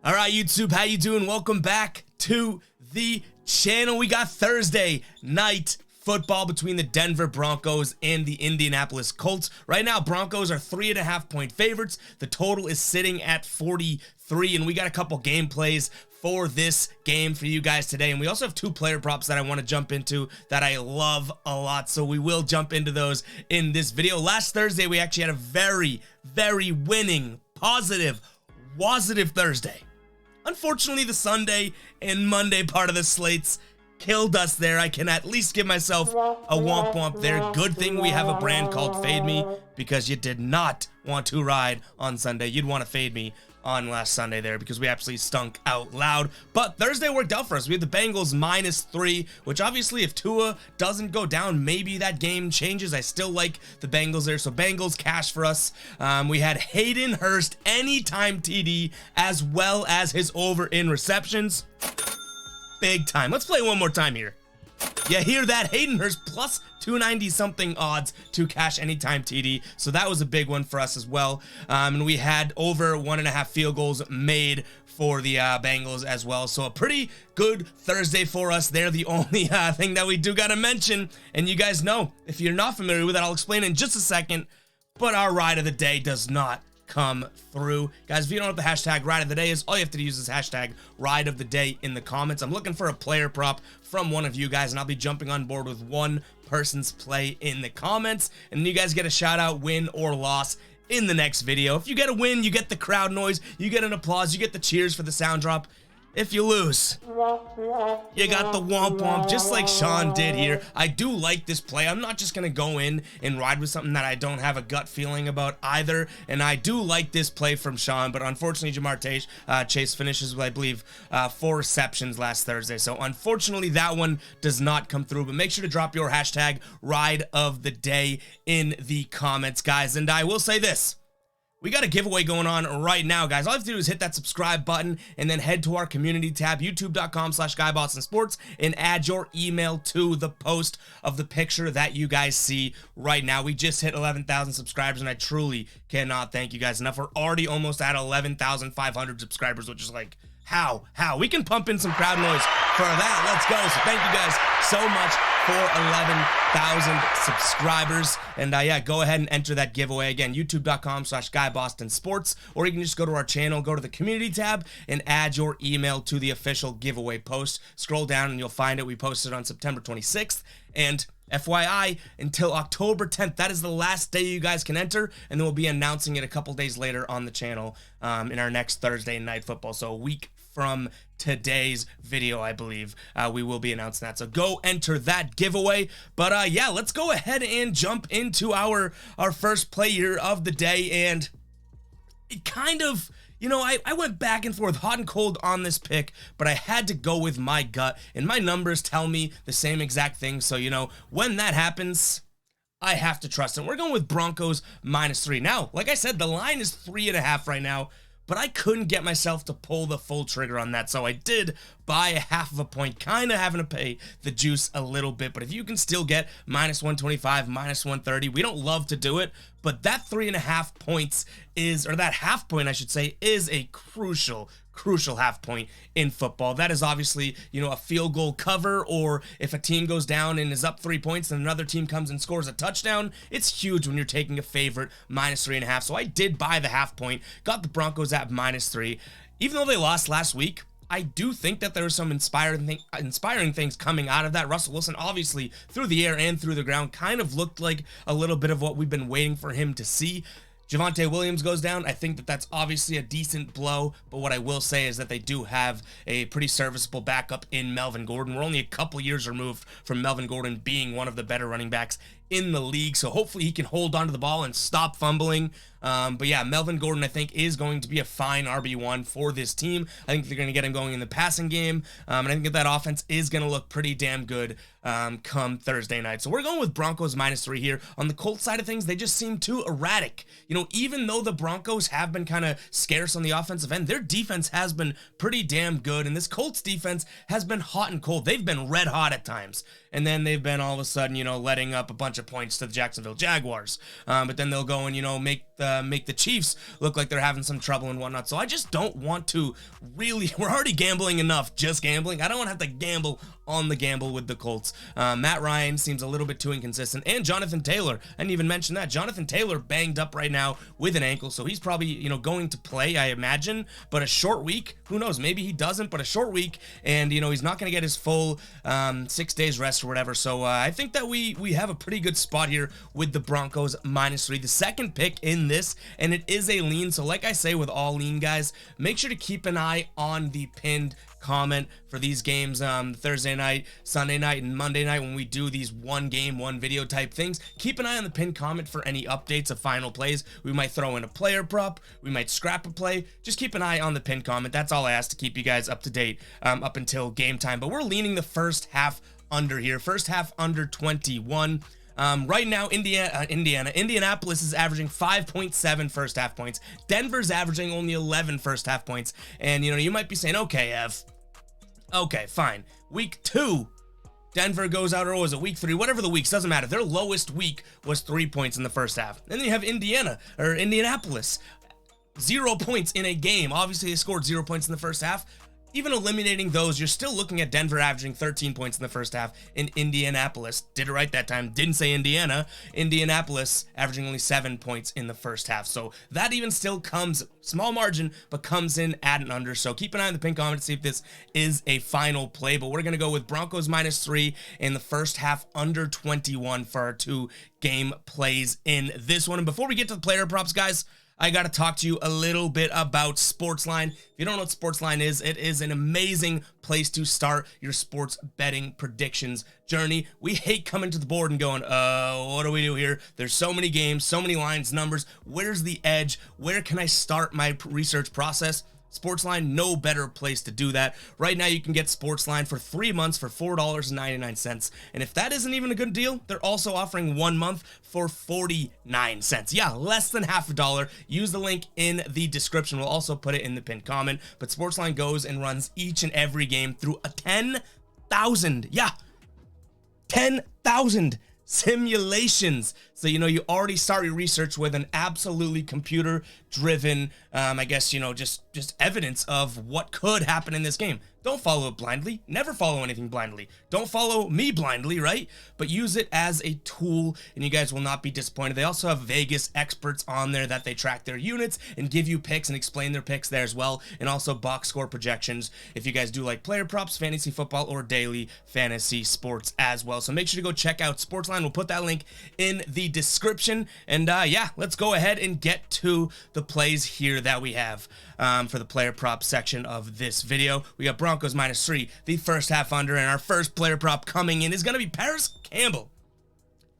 All right, YouTube, how you doing? Welcome back to the channel. We got Thursday night football between the Denver Broncos and the Indianapolis Colts. Right now, Broncos are 3.5-point favorites. The total is sitting at 43, and we got a couple game plays for this game for you guys today. And we also have two player props that I want to jump into that I love a lot, so we will jump into those in this video. Last Thursday, we actually had a very winning, positive Thursday. Unfortunately, the Sunday and Monday part of the slates killed us there. I can at least give myself a womp there. Good thing we have a brand called Fade Me, because you did not want to ride on Sunday. You'd want to fade me on last Sunday there because we absolutely stunk out loud. But Thursday worked out for us. We had the Bengals -3, which obviously if Tua doesn't go down, maybe that game changes. I still like the Bengals there, so Bengals cash for us. We had Hayden Hurst anytime TD as well as his over in receptions. Big time. Let's play one more time here. You hear that? Hayden Hurst plus 290 something odds to cash anytime TD. So that was a big one for us as well. And we had over 1.5 field goals made for the Bengals as well. So a pretty good Thursday for us. They're the only thing that we do got to mention. And you guys know, if you're not familiar with it, I'll explain in just a second. But our ride of the day does not come through. Guys, if you don't know what the hashtag ride of the day is, all you have to use is hashtag ride of the day in the comments. I'm looking for a player prop from one of you guys, and I'll be jumping on board with one person's play in the comments, and you guys get a shout out, win or loss, in the next video. If you get a win, you get the crowd noise, you get an applause, you get the cheers for the sound drop. If you lose, you got the womp just like Sean did here. I do like this play. I'm not just going to go in and ride with something that I don't have a gut feeling about either. And I do like this play from Sean, but unfortunately Jamar Chase finishes with, I believe, 4 receptions last Thursday. So unfortunately that one does not come through, but make sure to drop your hashtag ride of the day in the comments, guys. And I will say this. We got a giveaway going on right now, guys. All you have to do is hit that subscribe button and then head to our community tab, youtube.com/GuyBostonSports, and add your email to the post of the picture that you guys see right now. We just hit 11,000 subscribers, and I truly cannot thank you guys enough. We're already almost at 11,500 subscribers, which is like, how? We can pump in some crowd noise for that. Let's go. So thank you guys so much for 11,000 subscribers. And yeah, go ahead and enter that giveaway. Again, youtube.com/GuyBostonSports, or you can just go to our channel, go to the community tab, and add your email to the official giveaway post. Scroll down and you'll find it. We posted on September 26th. And FYI, until October 10th, that is the last day you guys can enter, and then we'll be announcing it a couple days later on the channel in our next Thursday night football. So a week from today's video, I believe, we will be announcing that. So go enter that giveaway. But yeah, let's go ahead and jump into our first player of the day. And it kind of, you know, I went back and forth hot and cold on this pick, but I had to go with my gut, and my numbers tell me the same exact thing. So, you know, when that happens, I have to trust it. We're going with Broncos -3. Now, like I said, the line is 3.5 right now, but I couldn't get myself to pull the full trigger on that. So I did buy a 0.5 point, kind of having to pay the juice a little bit. But if you can still get -125, -130, we don't love to do it, but that 3.5 points is, or that 0.5 point, I should say, is a crucial 0.5 point in football. That is obviously, you know, a field goal cover, or if a team goes down and is up 3 points and another team comes and scores a touchdown, it's huge when you're taking a favorite -3.5. So I did buy the 0.5 point, got the Broncos at -3. Even though they lost last week, I do think that there were some inspiring things coming out of that. Russell Wilson, obviously, through the air and through the ground, kind of looked like a little bit of what we've been waiting for him to see. Javonte Williams goes down. I think that that's obviously a decent blow, but what I will say is that they do have a pretty serviceable backup in Melvin Gordon. We're only a couple years removed from Melvin Gordon being one of the better running backs in the league, so hopefully he can hold on to the ball and stop fumbling. But yeah, Melvin Gordon, I think, is going to be a fine RB1 for this team. I think they're going to get him going in the passing game, and I think that offense is going to look pretty damn good come Thursday night. So we're going with Broncos -3 here. On the Colts side of things, they just seem too erratic. You know, even though the Broncos have been kind of scarce on the offensive end, their defense has been pretty damn good, and this Colts defense has been hot and cold. They've been red hot at times. and then they've been all of a sudden, letting up a bunch of points to the Jacksonville Jaguars. But then they'll go and, make the Chiefs look like they're having some trouble and whatnot. So I just don't want to really, we're already gambling enough, just gambling. I don't want to have to gamble on the gamble with the Colts. Matt Ryan seems a little bit too inconsistent, and Jonathan Taylor, I didn't even mention that. Jonathan Taylor banged up right now with an ankle, so he's probably, going to play, I imagine, but a short week, who knows, maybe he doesn't, but a short week, and, he's not going to get his full 6 days rest or whatever. So I think that we have a pretty good spot here with the Broncos -3, the second pick in this, and it is a lean. So like I say with all lean guys, make sure to keep an eye on the pinned comment for these games, Thursday night, Sunday night, and Monday night when we do these one game, one video type things. Keep an eye on the pinned comment for any updates of final plays. We might throw in a player prop, we might scrap a play. Just keep an eye on the pinned comment. That's all I ask to keep you guys up to date up until game time. But we're leaning the first half under here, first half under 21. Right now, Indianapolis is averaging 5.7 first half points. Denver's averaging only 11 first half points. And, you might be saying, okay, Ev, okay, fine. Week 2, Denver goes out, or was it week 3? Whatever the weeks, doesn't matter. Their lowest week was 3 points in the first half. And then you have Indianapolis, 0 points in a game. Obviously, they scored 0 points in the first half. Even eliminating those, you're still looking at Denver averaging 13 points in the first half, in Indianapolis, did it right that time, didn't say Indiana, Indianapolis averaging only 7 points in the first half. So that even still comes, small margin, but comes in at and under. So keep an eye on the pin comment to see if this is a final play. But we're going to go with Broncos -3 in the first half under 21 for our 2 game plays in this one. And before we get to the player props, guys, I got to talk to you a little bit about SportsLine. If you don't know what SportsLine is, it is an amazing place to start your sports betting predictions journey. We hate coming to the board and going, what do we do here? There's so many games, so many lines, numbers. Where's the edge? Where can I start my research process? SportsLine, no better place to do that. Right now, you can get SportsLine for 3 months for $4.99. And if that isn't even a good deal, they're also offering 1 month for 49 cents. Yeah, less than half a dollar. Use the link in the description. We'll also put it in the pinned comment. But SportsLine goes and runs each and every game through a 10,000. Yeah, 10,000 simulations. So, you already start your research with an absolutely computer-driven, I guess, just evidence of what could happen in this game. Don't follow it blindly. Never follow anything blindly. Don't follow me blindly, right? But use it as a tool, and you guys will not be disappointed. They also have Vegas experts on there that they track their units and give you picks and explain their picks there as well, and also box score projections if you guys do like player props, fantasy football, or daily fantasy sports as well. So make sure to go check out SportsLine. We'll put that link in the description. And yeah, let's go ahead and get to the plays here that we have for the player prop section of this video. We got Broncos -3, the first half under, and our first player prop coming in is going to be Paris Campbell.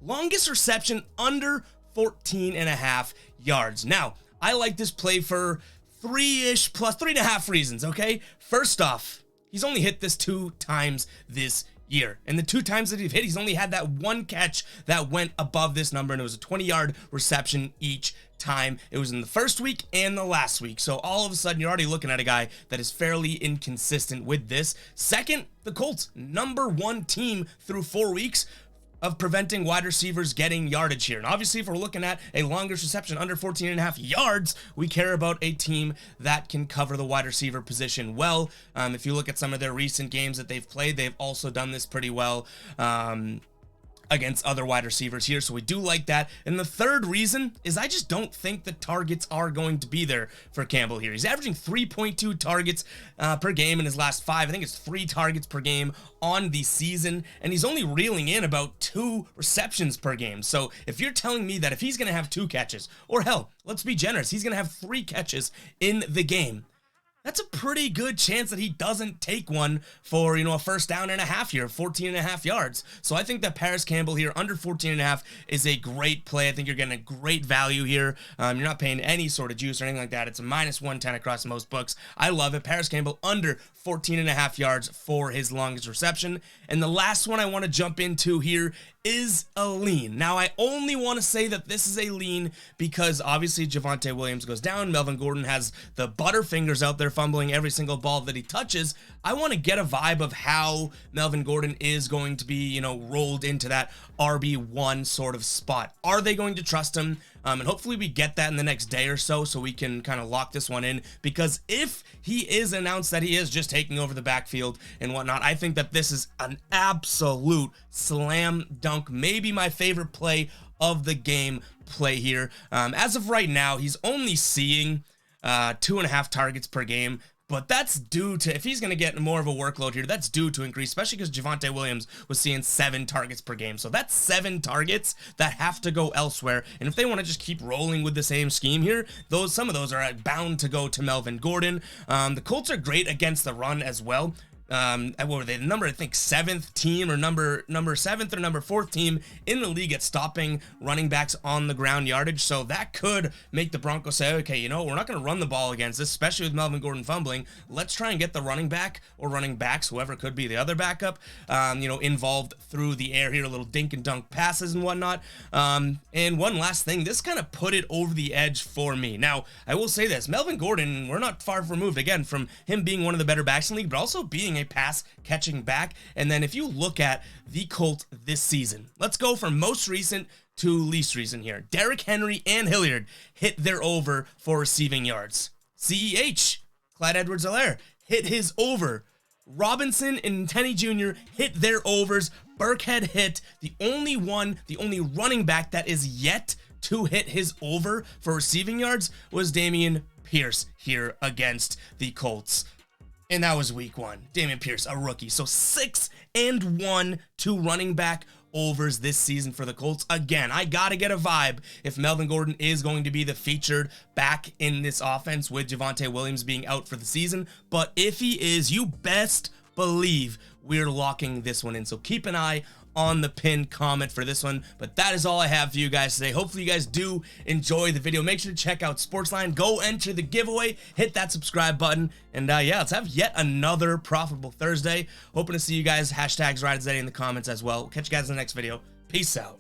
Longest reception under 14.5 yards. Now, I like this play for 3-ish plus 3.5 reasons, okay? First off, he's only hit this 2 times this year. And the 2 times that he's hit, he's only had that 1 catch that went above this number, and it was a 20-yard reception each time. It was in the first week and the last week. So all of a sudden, you're already looking at a guy that is fairly inconsistent with this. Second, the Colts, #1 team through 4 weeks of preventing wide receivers getting yardage here. And obviously, if we're looking at a longest reception under 14.5 yards, we care about a team that can cover the wide receiver position well. If you look at some of their recent games that they've played, they've also done this pretty well against other wide receivers here, so we do like that. And the third reason is I just don't think the targets are going to be there for Campbell here. He's averaging 3.2 targets per game in his last 5. I think it's 3 targets per game on the season, and he's only reeling in about 2 receptions per game. So if you're telling me that if he's going to have 2 catches, or hell, let's be generous, he's going to have 3 catches in the game, that's a pretty good chance that he doesn't take one for, a first down and a half here, 14.5 yards. So I think that Paris Campbell here under 14.5 is a great play. I think you're getting a great value here. You're not paying any sort of juice or anything like that. It's a -110 across most books. I love it. Paris Campbell under 14.5 yards for his longest reception. And the last one I want to jump into here is a lean. Now, I only want to say that this is a lean because obviously Javonte Williams goes down. Melvin Gordon has the butterfingers out there there fumbling every single ball that he touches. I want to get a vibe of how Melvin Gordon is going to be, you know, rolled into that RB1 sort of spot. Are they going to trust him? And hopefully we get that in the next day or so we can kind of lock this one in, because if he is announced that he is just taking over the backfield and whatnot, I think that this is an absolute slam dunk, maybe my favorite play of the game play here. As of right now, he's only seeing 2.5 targets per game, but that's due to, if he's going to get more of a workload here, that's due to increase, especially because Javonte Williams was seeing 7 targets per game. So that's 7 targets that have to go elsewhere. And if they want to just keep rolling with the same scheme here, some of those are bound to go to Melvin Gordon. The Colts are great against the run as well. What were they? Number, I think, 7th team, or number 7th or number 4th team in the league at stopping running backs on the ground yardage. So that could make the Broncos say, okay, you know, we're not going to run the ball against this, especially with Melvin Gordon fumbling. Let's try and get the running back or running backs, whoever could be the other backup, you know, involved through the air here, a little dink and dunk passes and whatnot. And one last thing, this kind of put it over the edge for me. Now, I will say this, Melvin Gordon, we're not far removed, again, from him being one of the better backs in the league, but also being a pass catching back. And then if you look at the Colts this season, let's go from most recent to least recent here. Derrick Henry and Hilliard hit their over for receiving yards. CEH, Clyde Edwards-Helaire, hit his over. Robinson and Tenney Jr. hit their overs. Burkhead hit. The only running back that is yet to hit his over for receiving yards was Dameon Pierce here against the Colts. And that was week 1. Dameon Pierce, a rookie. So 6-1 to running back overs this season for the Colts. Again, I gotta get a vibe if Melvin Gordon is going to be the featured back in this offense with Javonte Williams being out for the season. But if he is, you best believe we're locking this one in. So keep an eye on the pinned comment for this one. But that is all I have for you guys today. Hopefully you guys do enjoy the video. Make sure to check out SportsLine. Go enter the giveaway. Hit that subscribe button. And yeah, let's have yet another profitable Thursday. Hoping to see you guys. Hashtags RideOfTheDay in the comments as well. Catch you guys in the next video. Peace out.